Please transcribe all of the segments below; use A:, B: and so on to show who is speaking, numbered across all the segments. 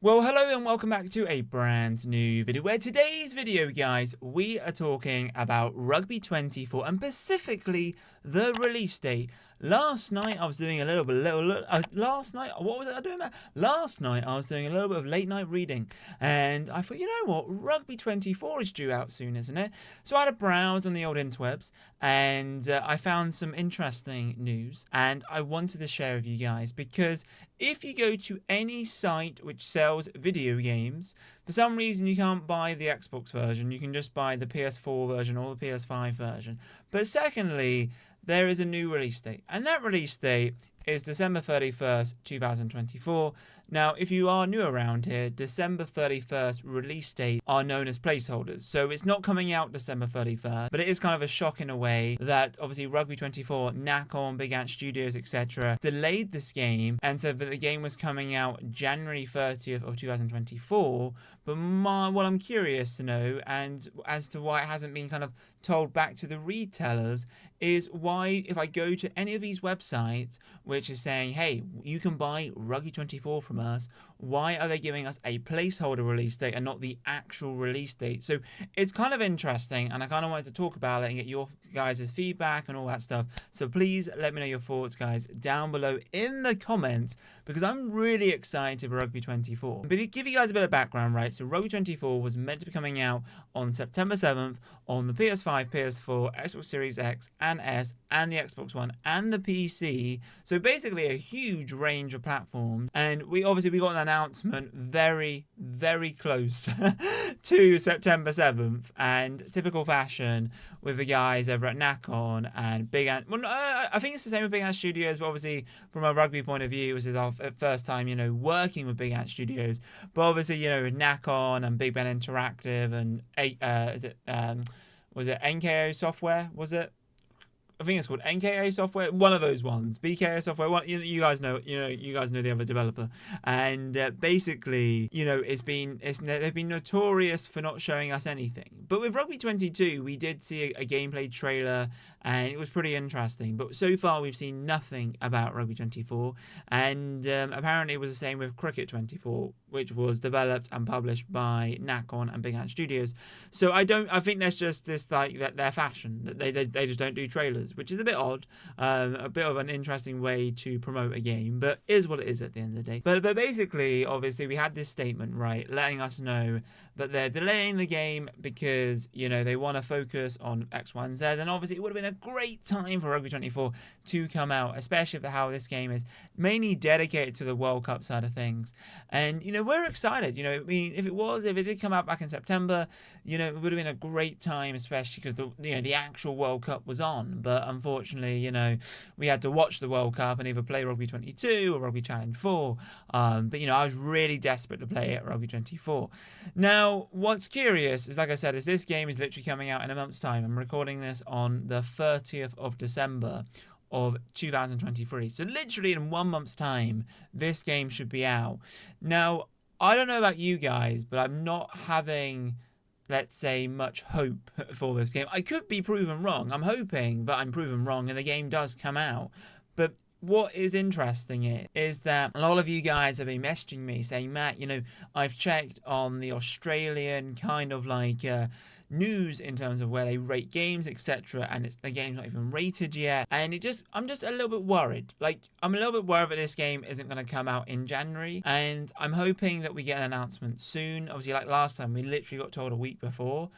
A: Well, hello and welcome back to a brand new video where today's video, guys, we are talking about Rugby 24 and specifically the release date. Last night I was doing a little bit of late night reading, and I thought, you know what, Rugby 24 is due out soon, isn't it? So I had a browse on the old interwebs, and I found some interesting news, and I wanted to share with you guys because if you go to any site which sells video games, for some reason you can't buy the Xbox version, you can just buy the PS4 version or the PS5 version. But secondly, there is a new release date, and that release date is December 31st, 2024. Now, if you are new around here, December 31st release dates are known as placeholders. So it's not coming out December 31st, but it is kind of a shock in a way that obviously Rugby 24, Nacon, Big Ant Studios, etc. delayed this game and said that the game was coming out January 30th of 2024. But what I'm curious to know, and as to why it hasn't been kind of told back to the retailers, is why if I go to any of these websites which is saying, hey, you can buy Rugby 24 from us, why are they giving us a placeholder release date and not the actual release date? So it's kind of interesting, and I kind of wanted to talk about it and get your guys' feedback and all that stuff. So please let me know your thoughts, guys, down below in the comments, because I'm really excited for Rugby 24. But to give you guys a bit of background, right, so Rugby 24 was meant to be coming out on September 7th on the PS5, PS4, Xbox Series X and S, and the Xbox One and the PC. So basically a huge range of platforms, and we got an announcement very close to September 7th, and typical fashion with the guys over at Nacon and Big Ant. Well, I think it's the same with Big Ant Studios, but obviously from a rugby point of view, it was our first time, working with Big Ant Studios. But obviously, with Nacon and Big Ben Interactive and was it NKO Software? Was it? I think it's called NKO Software, one of those ones. BKO Software, you guys know, you guys know the other developer, and basically, they've been notorious for not showing us anything. But with Rugby 22, we did see a gameplay trailer, and it was pretty interesting. But so far, we've seen nothing about Rugby 24, and apparently it was the same with Cricket 24, which was developed and published by Nacon and Big Ant Studios. So I think there's just this their fashion that they just don't do trailers, which is a bit odd, a bit of an interesting way to promote a game, but is what it is at the end of the day. But basically, obviously, we had this statement, right, letting us know that they're delaying the game because, they want to focus on X, Y, and Z, and obviously it would have been a great time for Rugby 24 to come out, especially for how this game is mainly dedicated to the World Cup side of things. And, we're excited, if it did come out back in September, it would have been a great time, especially because the actual World Cup was on. But unfortunately, we had to watch the World Cup and either play Rugby 22 or Rugby Challenge 4. But I was really desperate to play it at Rugby 24. Now, what's curious is, like I said, is this game is literally coming out in a month's time. I'm recording this on the 30th of December of 2023. So literally in 1 month's time, this game should be out. Now, I don't know about you guys, but I'm not having, let's say, much hope for this game. I could be proven wrong. I'm hoping that I'm proven wrong and the game does come out. But what is interesting is that a lot of you guys have been messaging me saying, Matt, I've checked on the Australian kind of news in terms of where they rate games, etc., and the game's not even rated yet, and I'm just a little bit worried. I'm a little bit worried that this game isn't going to come out in January, and I'm hoping that we get an announcement soon. Obviously, like last time, we literally got told a week before.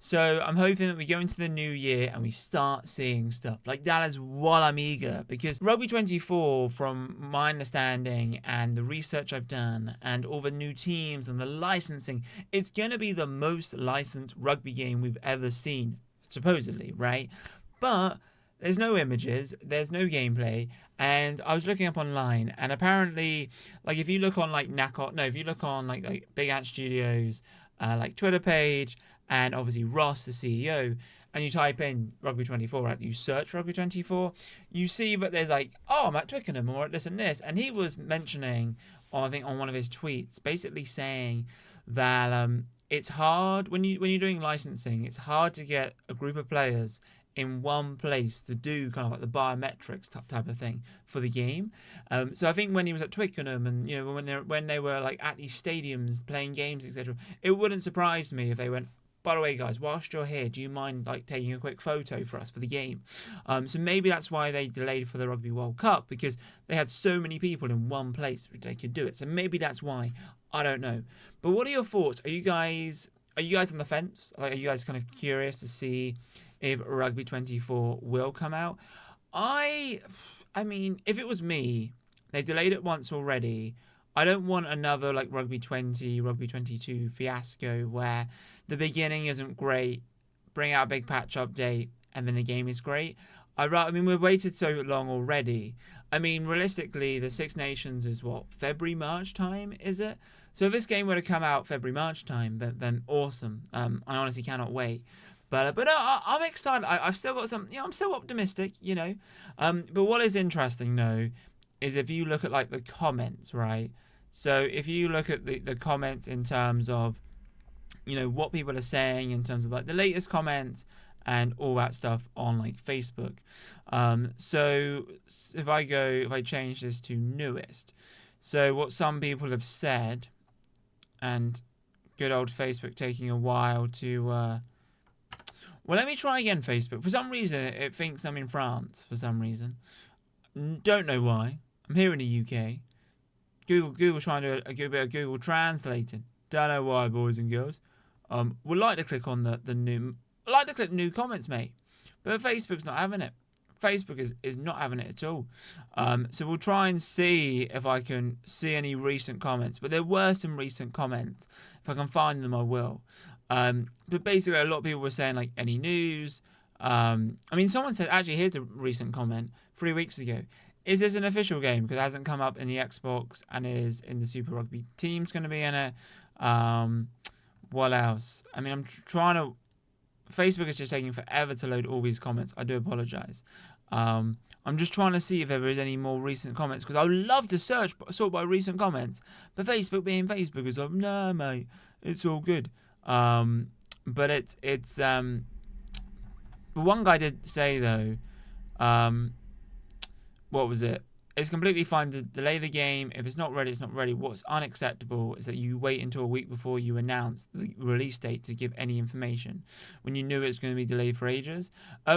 A: So I'm hoping that we go into the new year and we start seeing stuff. That is what I'm eager, because Rugby 24, from my understanding and the research I've done and all the new teams and the licensing, it's going to be the most licensed rugby game we've ever seen, supposedly, right? But there's no images, there's no gameplay, and I was looking up online, and apparently, if you look on if you look on Big Ant Studios, Twitter page, and obviously Ross, the CEO, and you type in Rugby 24, right? You search Rugby 24, you see that there's Matt Twickenham or this and this, and he was mentioning, I think on one of his tweets, basically saying that it's hard when you're doing licensing. It's hard to get a group of players in one place to do kind of like the biometrics type of thing for the game. So I think when he was at Twickenham and when they were like at these stadiums playing games, etc., it wouldn't surprise me if they went, by the way, guys, whilst you're here, do you mind like taking a quick photo for us for the game? So maybe that's why they delayed for the Rugby World Cup, because they had so many people in one place which they could do it. So maybe that's why. I don't know. But what are your thoughts? Are you guys on the fence? Like, are you guys kind of curious to see if Rugby 24 will come out? I mean, if it was me, they delayed it once already. I don't want another like Rugby 20, Rugby 22 fiasco where the beginning isn't great, bring out a big patch update, and then the game is great. I mean, we've waited so long already. I mean, realistically, the Six Nations is what, February, March time, is it? So if this game were to come out February, March time, then awesome. I honestly cannot wait. But I'm excited. I've still got some. I'm still optimistic. But what is interesting though is if you look at like the comments, right? So if you look at the comments in terms of what people are saying in terms of like the latest comments and all that stuff on like Facebook. So if I change this to newest, so what some people have said, and good old Facebook taking a while to. Well, let me try again, Facebook. For some reason, it thinks I'm in France. For some reason, don't know why. I'm here in the UK. Google trying to do a bit of Google translating. Don't know why, boys and girls. Would like to click on the new. I'd like to click new comments, mate. But Facebook's not having it. Facebook is not having it at all. So we'll try and see if I can see any recent comments. But there were some recent comments. If I can find them, I will. But basically, a lot of people were saying, like, any news. I mean, someone said, actually, here's a recent comment 3 weeks ago. Is this an official game? Because it hasn't come up in the Xbox and is in the Super Rugby team's going to be in it. What else? I mean, I'm trying to... Facebook is just taking forever to load all these comments. I do apologise. I'm just trying to see if there is any more recent comments, because I would love to sort by recent comments. But Facebook being Facebook is like, no, mate, it's all good. But it's but one guy did say though, what was it? It's completely fine to delay the game. If it's not ready, it's not ready. What's unacceptable is that you wait until a week before you announce the release date to give any information when you knew it's going to be delayed for ages,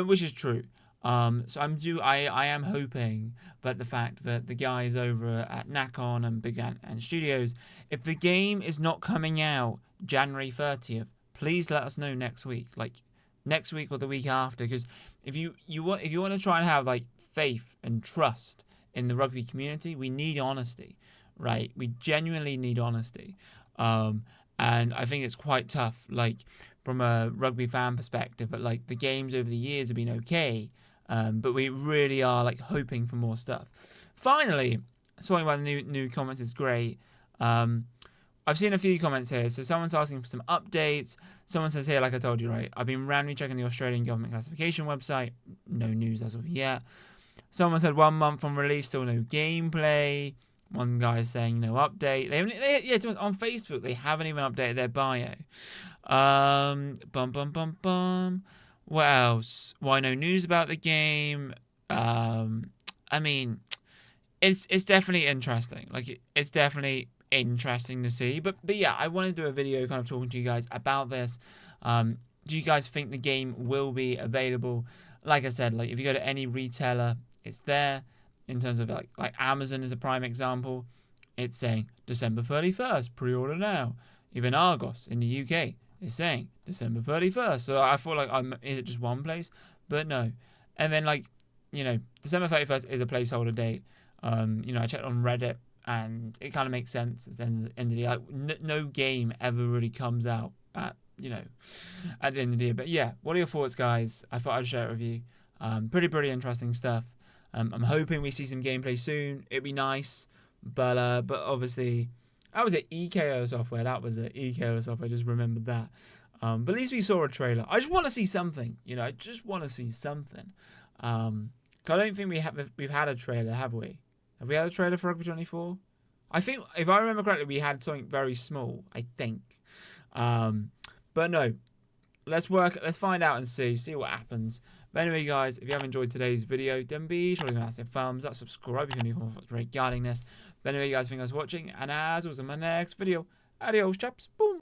A: which is true. So I am hoping that the fact that the guys over at Nacon and Big Ant and Studios, if the game is not coming out January 30th, please let us know next week, like next week or the week after, because if you want to try and have like faith and trust in the rugby community, we need honesty, right? We genuinely need honesty. And I think it's quite tough, like from a rugby fan perspective, but like the games over the years have been okay, but we really are like hoping for more stuff. Finally, talking about the new comments is great. I've seen a few comments here. So someone's asking for some updates. Someone says here, like I told you, right, I've been randomly checking the Australian government classification website. No news as of yet. Someone said 1 month from release, still no gameplay. One guy is saying no update. On Facebook, they haven't even updated their bio. What else? Why no news about the game? I mean, it's definitely interesting. Like it's definitely interesting to see. But yeah, I want to do a video kind of talking to you guys about this. Do you guys think the game will be available? Like I said, like if you go to any retailer, it's there. In terms of like Amazon is a prime example, it's saying December 31st, pre-order now. Even Argos in the UK is saying December 31st. So I thought like, is it just one place? But no. And then like, December 31st is a placeholder date. I checked on Reddit and it kind of makes sense. At the end of the year, like, no game ever really comes out at the end of the year. But yeah, what are your thoughts, guys? I thought I'd share it with you. Pretty interesting stuff. I'm hoping we see some gameplay soon. It'd be nice, but obviously, that was EKO software. I just remembered that. But at least we saw a trailer. I just want to see something. I just want to see something. I don't think we've had a trailer, have we? Have we had a trailer for Rugby 24? I think, if I remember correctly, we had something very small. I think. But no. Let's find out and see what happens. But anyway, guys, if you have enjoyed today's video, then be sure to give us a thumbs up, subscribe if you're new regarding this. But anyway, guys, thank you guys for watching, and as always, in my next video, adios, chaps. Boom.